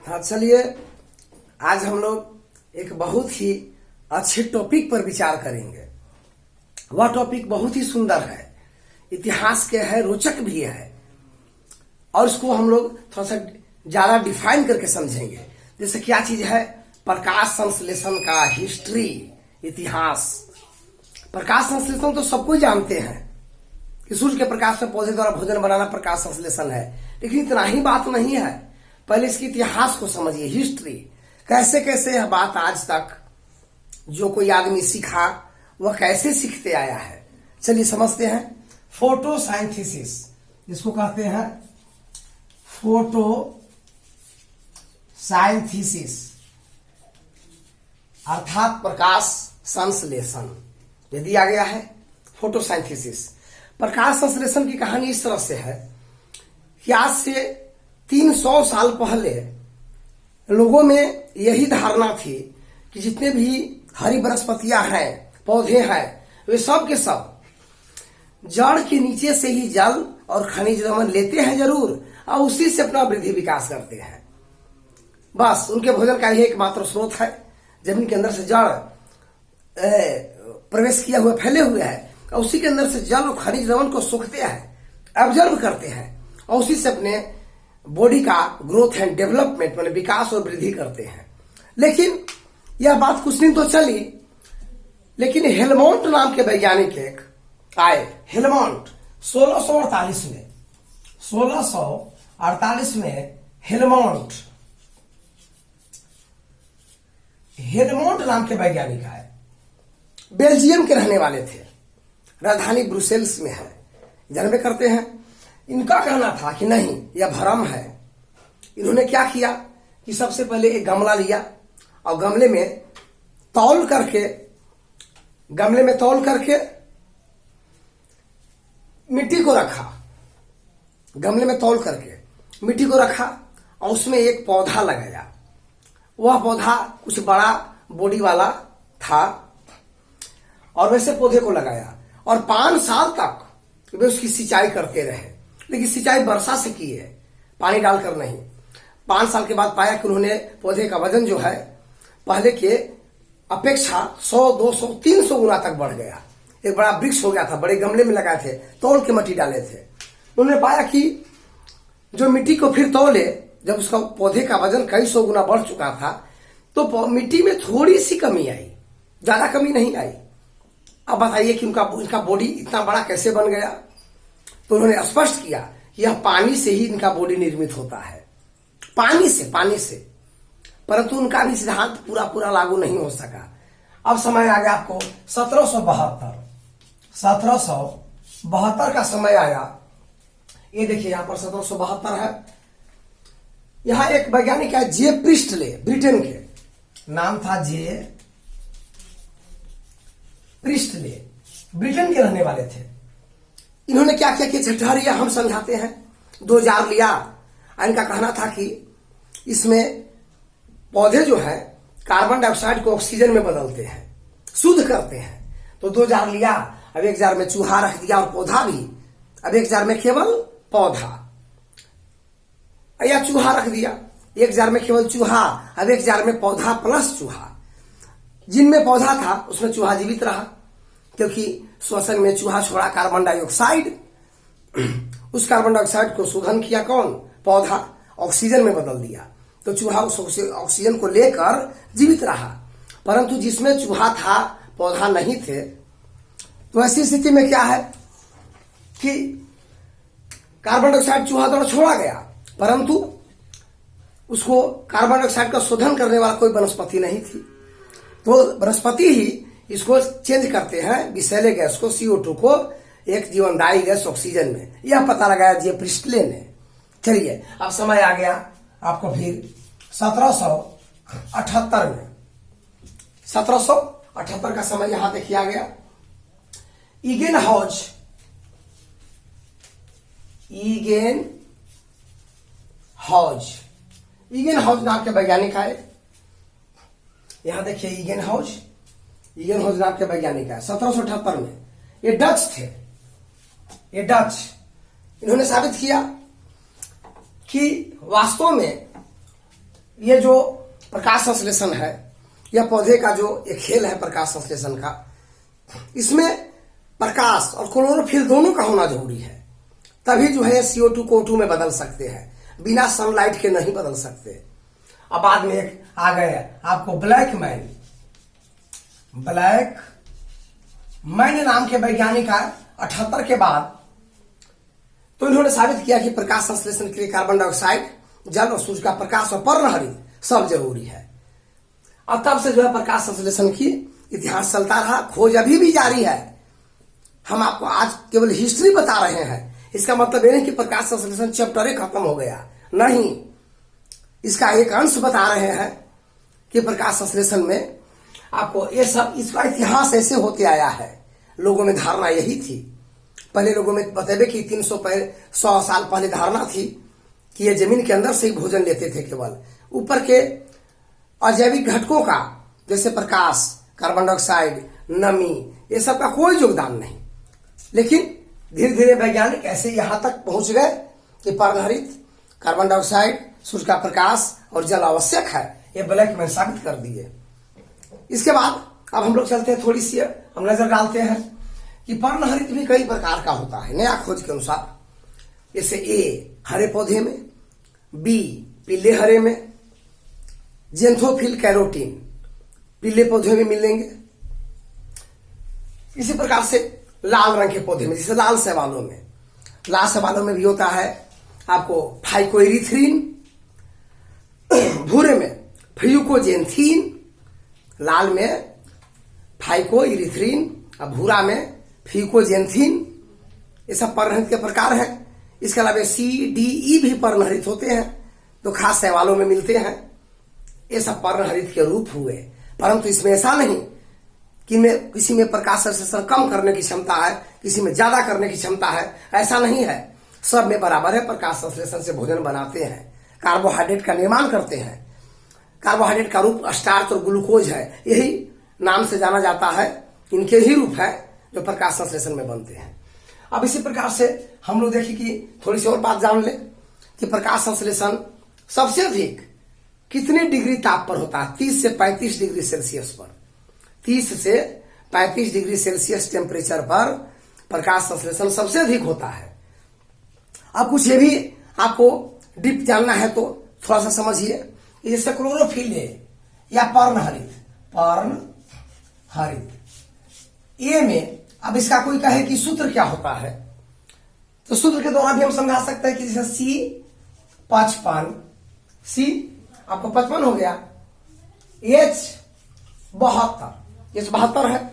हाँ, चलिए आज हम लोग एक बहुत ही अच्छे टॉपिक पर विचार करेंगे। वह टॉपिक बहुत ही सुंदर है, इतिहास के है, रोचक भी है और इसको हम लोग थोड़ा सा ज्यादा डिफाइन करके समझेंगे। जैसे क्या चीज है? प्रकाश संश्लेषण का हिस्ट्री, इतिहास। प्रकाश संश्लेषण तो सबको जानते हैं कि सूर्य के प्रकाश में पौधे द्वारा भोजन बनाना प्रकाश संश्लेषण है, लेकिन इतना ही बात नहीं है। पहले इसके इतिहास को समझिए, हिस्ट्री, कैसे कैसे यह बात आज तक जो कोई आदमी सीखा वह कैसे सीखते आया है। चलिए समझते हैं। फोटोसाइंथेसिस, इसको कहते हैं फोटोसाइंथेसिस अर्थात प्रकाश संश्लेषण। ये दिया गया है फोटोसाइंथेसिस। प्रकाश संश्लेषण की कहानी इस तरह से है कि आज से 300 साल पहले लोगों में यही धारणा थी कि जितने भी हरी वनस्पतियां हैं, पौधे हैं, वे सब के सब जड़ के नीचे से ही जल और खनिज लवण लेते हैं जरूर, और उसी से अपना वृद्धि विकास करते हैं। बस उनके भोजन का ही एकमात्र स्रोत है। जमीन के अंदर से जड़ प्रवेश किया हुआ फैले हुए है, और उसी के अंदर से जल और खनिज लवण को सोखते हैं, ऑब्जर्व करते हैं, और उसी से अपने बॉडी का ग्रोथ एंड डेवलपमेंट माने विकास और वृद्धि करते हैं। लेकिन यह बात कुछ दिन तो चली, लेकिन हेलमोंट नाम के वैज्ञानिक एक आए। हेलमोंट 1648 में हेलमोंट नाम के वैज्ञानिक आए। बेल्जियम के रहने वाले थे, राजधानी ब्रुसेल्स में है, जन्म करते हैं। इनका कहना था कि नहीं, यह भ्रम है। इन्होंने क्या किया कि सबसे पहले एक गमला लिया और गमले में तौल करके मिट्टी को रखा। गमले में तौल करके मिट्टी को रखा और उसमें एक पौधा लगाया। वह पौधा कुछ बड़ा बॉडी वाला था और वैसे पौधे को लगाया और 5 साल तक वे उसकी सिंचाई करते रहे। लेकिन सिंचाई वर्षा से की है, पानी डालकर नहीं। 5 साल के बाद पाया कि उन्होंने पौधे का वजन जो है पहले के अपेक्षा 100, 200, 300 गुना तक बढ़ गया। एक बड़ा वृक्ष हो गया था, बड़े गमले में लगाए थे, तौल के मिट्टी डाले थे। उन्होंने पाया कि जो मिट्टी को फिर तौले, जब उसका पौधे का वजन कई 100 गुना बढ़ चुका था, तो मिट्टी में थोड़ी सी कमी आई, ज्यादा कमी नहीं आई। अब बताइए कि इनका बॉडी इतना बड़ा कैसे बन गया? तो उन्होंने स्पष्ट किया कि यह पानी से ही इनका बॉडी निर्मित होता है, पानी से। परंतु उनका भी सिद्धांत पूरा लागू नहीं हो सका। अब समय आ गया आपको 1772 का समय आया। ये देखिए यहां पर 1772 है। यहां एक वैज्ञानिक है जे प्रिस्टले, ब्रिटेन के, नाम था जे प्रिस्टले, ब्रिटेन के रहने वाले थे। इन्होंने क्या किया कि ठहरिए हम समझाते हैं। 2 जार लिया। इनका कहना था कि इसमें पौधे जो है कार्बन डाइऑक्साइड को ऑक्सीजन में बदलते हैं, शुद्ध करते हैं। तो 2 जार लिया। अब 1 जार में चूहा रख दिया और पौधा भी। अब 1 जार में केवल पौधा या चूहा रख दिया। 1 जार में केवल चूहा, अब 1 जार में पौधा प्लस चूहा। जिनमें पौधा था उसमें चूहा जीवित रहा, क्योंकि श्वसन में चूहा छोड़ा कार्बन डाइऑक्साइड। उस कार्बन डाइऑक्साइड को शोधन किया कौन? पौधा। ऑक्सीजन में बदल दिया, तो चूहा उस ऑक्सीजन को लेकर जीवित रहा। परंतु जिसमें चूहा था, पौधा नहीं थे, तो ऐसी स्थिति में क्या है कि कार्बन डाइऑक्साइड चूहा द्वारा छोड़ा गया, परंतु उसको कार्बन डाइऑक्साइड का शोधन करने वाला कोई वनस्पति नहीं थी। तो वनस्पति ही इसको चेंज करते हैं, विषैले गैस को, CO2 को, एक जीवनदायी गैस ऑक्सीजन में। यह पता लगाया जे प्रिस्टले ने। चलिए अब समय आ गया आपको फिर 1778 में। 1778 का समय यहां देखिए आ गया। ईगेनहॉज नाम के वैज्ञानिक आए। यहां देखिए ईगेनहॉज नाम के वैज्ञानिक आए 1778 में। ये डच थे। इन्होंने साबित किया कि वास्तव में ये जो प्रकाश संश्लेषण है, यह पौधे का जो एक खेल है प्रकाश संश्लेषण का, इसमें प्रकाश और क्लोरोफिल दोनों का होना जरूरी है, तभी जो है CO2 को O2 में बदल सकते हैं, बिना सनलाइट के नहीं बदल सकते। अब बाद में एक आ गए आपको ब्लैकमैन नाम के वैज्ञानिक आए 78 के बाद, तो इन्होंने साबित किया कि प्रकाश संश्लेषण के लिए कार्बन डाइऑक्साइड, जल और सूर्य का प्रकाश और पर्णहरित सब जरूरी है। और तब से जो है प्रकाश संश्लेषण की इतिहास चलता रहा, खोज अभी भी जारी है। हम आपको आज केवल हिस्ट्री बता रहे हैं, इसका मतलब ये नहीं कि प्रकाश संश्लेषण चैप्टर ही खत्म हो गया, नहीं, इसका एक अंश बता रहे हैं कि प्रकाश संश्लेषण में आपको ये सब, इसका इतिहास ऐसे होते आया है। लोगों में धारणा यही थी, पहले लोगों में बतेबे कि 100 साल पहले धारणा थी कि ये जमीन के अंदर से ही भोजन लेते थे, केवल ऊपर के अजैविक घटकों का, जैसे प्रकाश, कार्बन डाइऑक्साइड, नमी, ये सब का कोई योगदान नहीं। लेकिन धीरे धीरे वैज्ञानिक ऐसे यहां तक पहुंच गए कि पर्णहरित, कार्बन डाइऑक्साइड, सूर्य का प्रकाश और जल आवश्यक है, ये ब्लैकमैन साबित कर दिए। इसके बाद अब हम लोग चलते हैं, थोड़ी सी हम नजर डालते हैं कि पर्णहरित भी कई प्रकार का होता है नया खोज के अनुसार। जैसे ए हरे पौधे में, बी पीले हरे में, जेंथोफिल कैरोटीन पीले पौधे में मिलेंगे। इसी प्रकार से लाल रंग के पौधे में, जैसे लाल शैवालों में भी होता है आपको फाइकोइरिथ्रिन, भूरे में फ्यूकोजेंथीन, लाल में फाइकोइरिथ्रिन और भूरा में फ्यूकोजेंथीन, ये सब पर्णहरित के प्रकार हैं। इसके अलावा CDE भी पर्णहरित होते हैं, तो खास शैवालों में मिलते हैं। ये सब पर्णहरित के रूप हुए, परंतु इसमें ऐसा नहीं कि किसी में प्रकाश संश्लेषण कम करने की क्षमता है, किसी में ज्यादा करने की क्षमता है, ऐसा नहीं है। सब में बराबर है। प्रकाश संश्लेषण से भोजन बनाते हैं, कार्बोहाइड्रेट का निर्माण करते हैं। कार्बोहाइड्रेट का रूप स्टार्च और ग्लूकोज है, यही नाम से जाना जाता है। इनके ही रूप है जो प्रकाश संश्लेषण में बनते हैं। अब इसी प्रकार से हम लोग देखिए कि थोड़ी सी और बात जान ले कि प्रकाश संश्लेषण सबसे अधिक कितने डिग्री ताप पर होता है? 30 से 35 डिग्री सेल्सियस पर, 30 से 35 डिग्री सेल्सियस टेम्परेचर पर प्रकाश संश्लेषण सबसे अधिक होता है। अब कुछ ये भी आपको डीप जानना है तो थोड़ा सा समझिए। जैसे क्लोरोफिल है या पर्णहरित ए में, अब इसका कोई कहे कि सूत्र क्या होता है, तो सूत्र के द्वारा भी हम समझा सकते हैं कि जैसे C55, C आपको 55 हो गया, H72 है,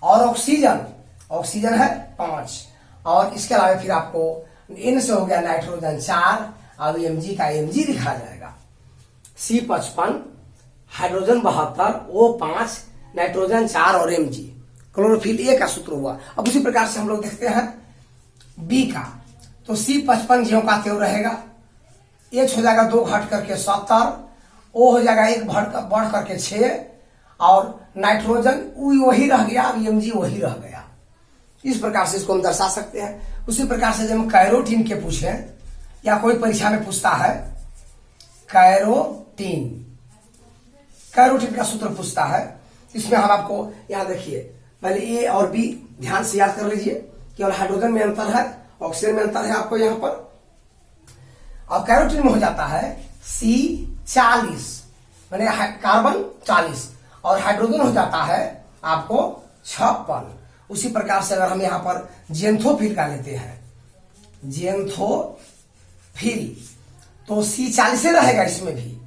और ऑक्सीजन है 5, और इसके अलावा फिर आपको N से हो गया नाइट्रोजन 4, अब Mg का Mg लिखा जाएगा। C55, हाइड्रोजन 72, O5, नाइट्रोजन 4 और Mg, क्लोरोफिल ए का सूत्र हुआ। अब उसी प्रकार से हम लोग देखते हैं बी का, तो C55 ज्यों का त्यों रहेगा, H हो जाएगा 2 घट करके 70, O हो जाएगा 1 बढ़ करके 6, और नाइट्रोजन वही रह गया, अब Mg वही रह गया। इस प्रकार से इसको हम दर्शा सकते हैं। उसी प्रकार से जब हम कैरोटीन के पूछे या कोई परीक्षा में पूछता है कैरोटीन का सूत्र पूछता है, इसमें हम आपको यहां देखिए पहले ए और बी ध्यान से याद कर लीजिए। केवल हाइड्रोजन में अंतर है, ऑक्सीजन में अंतर है आपको यहां पर। और कैरोटीन में हो जाता है C40, माने कार्बन 40, और हाइड्रोजन हो जाता है आपको 56। उसी प्रकार से अगर हम यहां पर जेंथोफिल का लेते हैं, जेंथोफिल, तो C40 रहेगा, इसमें भी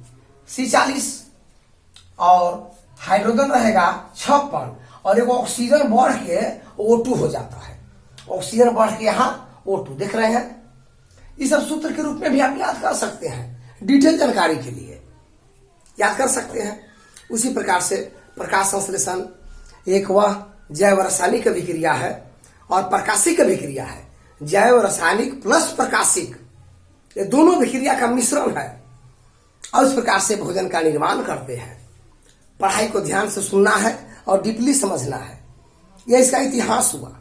C40, और हाइड्रोजन रहेगा 56, और एक ऑक्सीजन बढ़ के O2 हो जाता है। ऑक्सीजन बढ़ के यहां O2 देख रहे हैं। इस सब सूत्र के रूप में भी आप याद कर सकते हैं, डिटेल जानकारी के लिए याद कर सकते हैं। उसी प्रकार से प्रकाश संश्लेषण एक वह जैव रासायनिक अभिक्रिया है और प्रकाशिक अभिक्रिया है। जैव रासायनिक प्लस प्रकाशिक, ये दोनों अभिक्रिया का मिश्रण है, और इस प्रकार से भोजन का निर्माण करते हैं। पढ़ाई को ध्यान से सुनना है और डीपली समझना है, यह इसका इतिहास हुआ।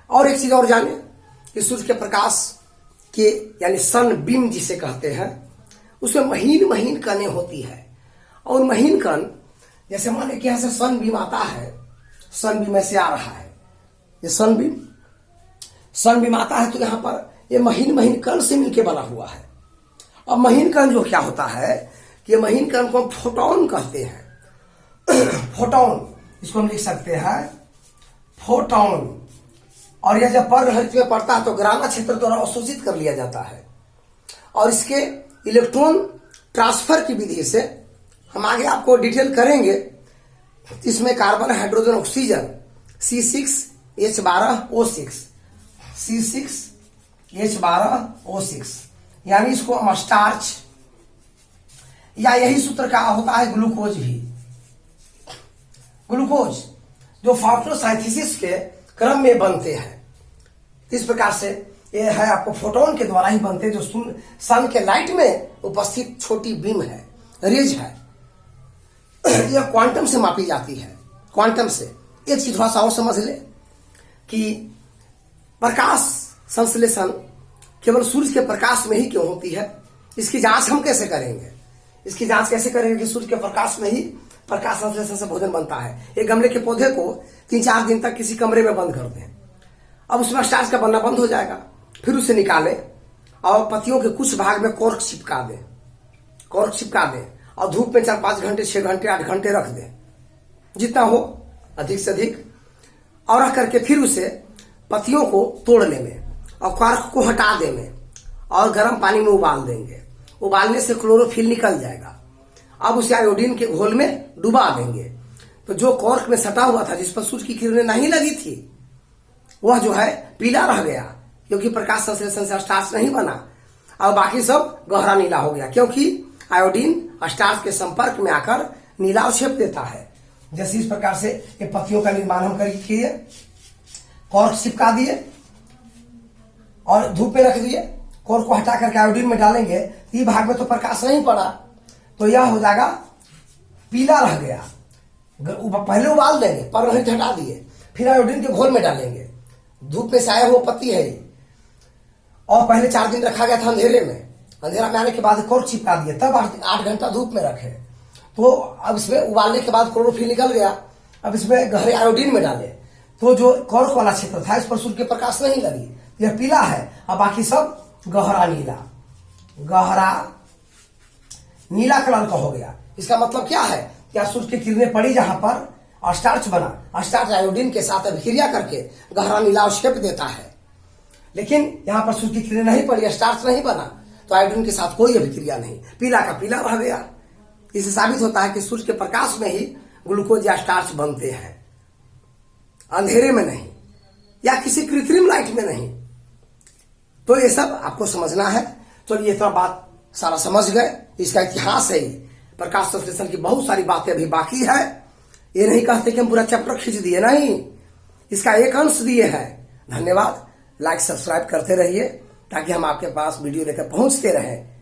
और एक चीज और जाने कि सूर्य के प्रकाश के यानी सन बीम जिसे कहते हैं, उसमें महीन महीन कणें होती है। और महीन कण, जैसे मान लीजिए कि यहां से सन बीम आता है, सन बीम ऐसे आ रहा है, ये सन बीम आता है, तो यहां पर ये महीन महीन कण से मिलकर बना हुआ है। अब महीन कण जो क्या होता है कि ये महीन कण को हम फोटॉन कहते हैं। फोटॉन, इसको हम लिख सकते हैं फोटॉन। और यह जब पर्णहरित में पड़ता है तो ग्रामा क्षेत्र द्वारा अवशोषित कर लिया जाता है। और इसके इलेक्ट्रॉन ट्रांसफर की विधि से हम आगे आपको डिटेल करेंगे। इसमें carbon, hydrogen, oxygen C6H12O6, C6H12O6, यानी इसको हम स्टार्च, या यही सूत्र का होता है ग्लूकोज भी। ग्लूकोज जो फोटोसिंथेसिस के क्रम में बनते हैं, इस प्रकार से ये है आपको फोटोन के द्वारा ही बनते हैं, जो सन के लाइट में उपस्थित छोटी बीम है, रेज है। यह क्वांटम से मापी जाती है, क्वांटम से। एक चीज थोड़ा सा और समझ ले कि प्रकाश संश्लेषण केवल सूर्य के प्रकाश में ही क्यों होती है, इसकी जांच हम कैसे करेंगे। इसकी जांच कैसे करेंगे कि सूर्य के प्रकाश में ही प्रकाश संश्लेषण से भोजन बनता है। एक गमले के पौधे को 3-4 दिन तक किसी कमरे में बंद कर दें, अब उसमें स्टार्च का बनना बंद हो जाएगा। फिर उसे निकालें और पत्तियों के कुछ भाग में कॉर्क चिपका दें, और धूप में 4-5 घंटे, 6 घंटे, 8 घंटे रख दें, जितना हो अधिक से अधिक। और रख करके फिर उसे पत्तियों को तोड़ने में और कॉर्क को हटा देने और गर्म पानी में उबाल देंगे। उबालने से क्लोरोफिल निकल जाएगा। अब उसे आयोडीन के घोल में डुबा देंगे, तो जो कॉर्क में सटा हुआ था, जिस पर सूर्य की किरणें नहीं लगी थी, वह जो है पीला रह गया, क्योंकि प्रकाश संश्लेषण से स्टार्च नहीं बना। और बाकी सब गहरा नीला हो गया, क्योंकि आयोडीन स्टार्च के संपर्क में आकर नीला अवक्षेप देता है। जैसे इस प्रकार से ये पत्तियों का निर्माण हम किए, कॉर्क चिपका दिए और धूप में रख दिए। कॉर्क को हटा करके आयोडीन में डालेंगे, ये भाग में तो प्रकाश नहीं पड़ा, तो यह हो जाएगा पीला रह गया। पहले उबाल देंगे, पर्णहरित हटा दिए, फिर आयोडीन के घोल में डालेंगे। धूप में से आया हुआ पत्ती है ये, और पहले 4 दिन रखा गया था अंधेरे में। अंधेरा में आने के बाद कॉर्क चिपका दिए, तब 8 घंटा धूप में रखे। तो अब इसमें उबालने के बाद क्लोरोफिल निकल गया। अब इसमें गहरे आयोडीन में डाले, तो जो कॉर्क वाला क्षेत्र था, इस पर सूर्य के प्रकाश नहीं लगी, यह पीला है। अब बाकी सब गहरा नीला कलर का हो गया। इसका मतलब क्या है, क्या सूर्य की किरणें पड़ी जहां पर और स्टार्च बना, स्टार्च आयोडीन के साथ अभिक्रिया करके गहरा नीला अवक्षेप देता है। लेकिन यहां पर सूर्य की किरणें नहीं पड़ी, स्टार्च नहीं बना, तो आयोडीन के साथ कोई अभिक्रिया नहीं, पीला का पीला रह गया। इससे साबित होता है कि सूर्य के प्रकाश में ही ग्लूकोज या स्टार्च बनते हैं, अंधेरे में नहीं, या किसी कृत्रिम लाइट में नहीं। तो ये सब आपको समझना है। तो ये इतना बात सारा समझ गए, इसका इतिहास है। प्रकाश संश्लेषण की बहुत सारी बातें अभी बाकी है। ये नहीं कहते कि हम पूरा चैप्टर खींच दिए, नहीं, इसका एक अंश दिए हैं। धन्यवाद। लाइक सब्सक्राइब करते रहिए ताकि हम आपके पास वीडियो लेकर पहुंचते रहें।